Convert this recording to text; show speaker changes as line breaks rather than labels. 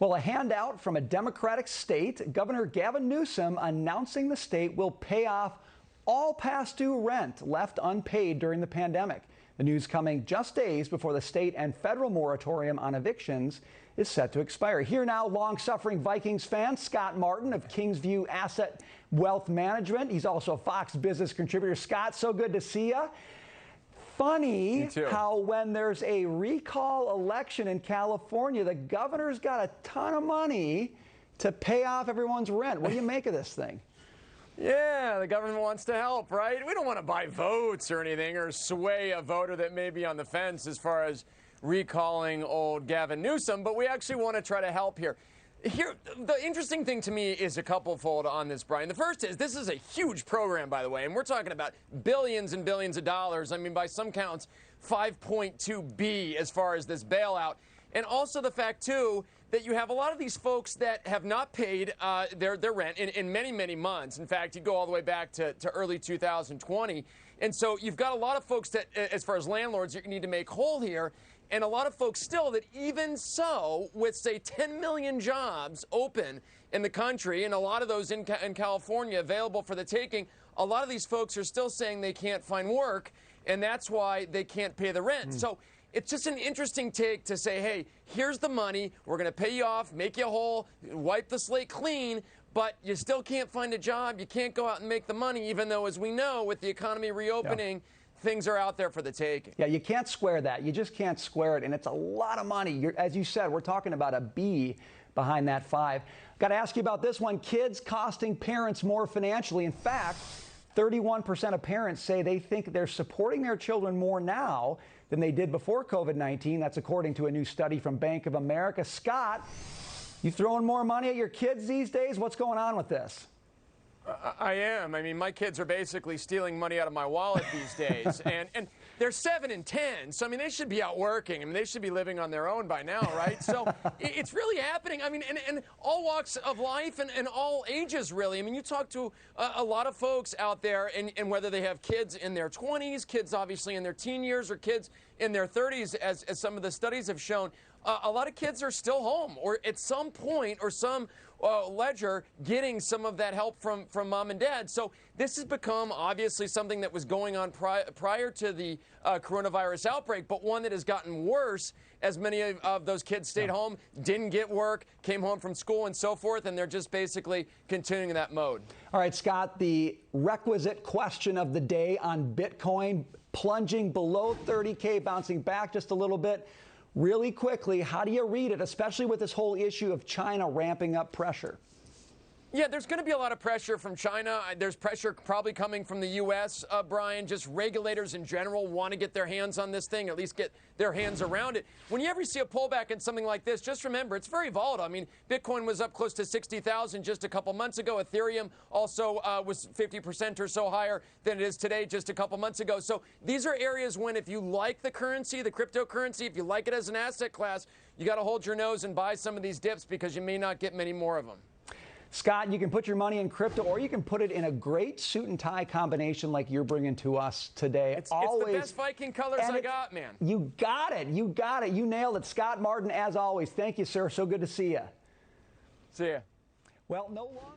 Well, a handout from a Democratic state, Governor Gavin Newsom announcing the state will pay off all past due rent left unpaid during the pandemic. The news coming just days before the state and federal moratorium on evictions is set to expire. Here now, long-suffering Vikings fan Scott Martin of Kingsview Asset Wealth Management. He's also a Fox Business contributor. Scott, so good to see you. Funny how when there's a recall election in California, the governor's got a ton of money to pay off everyone's rent. What do you make of this thing?
Yeah, the government wants to help, right? We don't want to buy votes or anything or sway a voter that may be on the fence as far as recalling old Gavin Newsom, but we actually want to try to help here. Here, the interesting thing to me is a couple-fold on this, Brian. The first is this is a huge program, by the way, and we're talking about billions and billions of dollars. I mean, by some counts, 5.2 B as far as this bailout. And also the fact, too, that you have a lot of these folks that have not paid their rent in many, many months. In fact, you go all the way back to early 2020. And so you've got a lot of folks that, as far as landlords, you need to make whole here. And a lot of folks still that even so, with, say, 10 million jobs open in the country, and a lot of those in California available for the taking, a lot of these folks are still saying they can't find work, and that's why they can't pay the rent. So it's just an interesting take to say, hey, here's the money, we're going to pay you off, make you whole, wipe the slate clean, but you still can't find a job, you can't go out and make the money, even though, as we know, with the economy reopening, things are out there for the taking.
Yeah, you can't square that. You just can't square it, and it's a lot of money. As you said, we're talking about a B behind that 5. Got to ask you about this one. Kids costing parents more financially. In fact, 31% of parents say they think they're supporting their children more now than they did before COVID-19. That's according to a new study from Bank of America. Scott, you throwing more money at your kids these days? What's going on with this?
I am. I mean, my kids are basically stealing money out of my wallet these days. And they're 7 and 10. So, I mean, they should be out working. I mean, they should be living on their own by now, right? So it's really happening. I mean, and all walks of life and all ages, really. I mean, you talk to a lot of folks out there, and whether they have kids in their 20s, kids obviously in their teen years, or kids in their 30s, as some of the studies have shown, a lot of kids are still home or at some point or some ledger getting some of that help from mom and dad. So this has become obviously something that was going on prior to the coronavirus outbreak, but one that has gotten worse as many of those kids stayed home, didn't get work, came home from school and so forth, and they're just basically continuing in that mode.
All right, Scott, the requisite question of the day on Bitcoin plunging below 30K, bouncing back just a little bit. Really quickly, how do you read it, especially with this whole issue of China ramping up pressure?
Yeah, there's going to be a lot of pressure from China. There's pressure probably coming from the U.S., Brian. Just regulators in general want to get their hands on this thing, at least get their hands around it. When you ever see a pullback in something like this, just remember, it's very volatile. I mean, Bitcoin was up close to 60,000 just a couple months ago. Ethereum also was 50% or so higher than it is today just a couple months ago. So these are areas when if you like the currency, the cryptocurrency, if you like it as an asset class, you got to hold your nose and buy some of these dips because you may not get many more of them.
Scott, you can put your money in crypto, or you can put it in a great suit and tie combination like you're bringing to us today.
It's the best Viking colors I got, man.
You got it. You got it. You nailed it. Scott Martin, as always, thank you, sir. So good to see you.
See ya.
Well, no longer.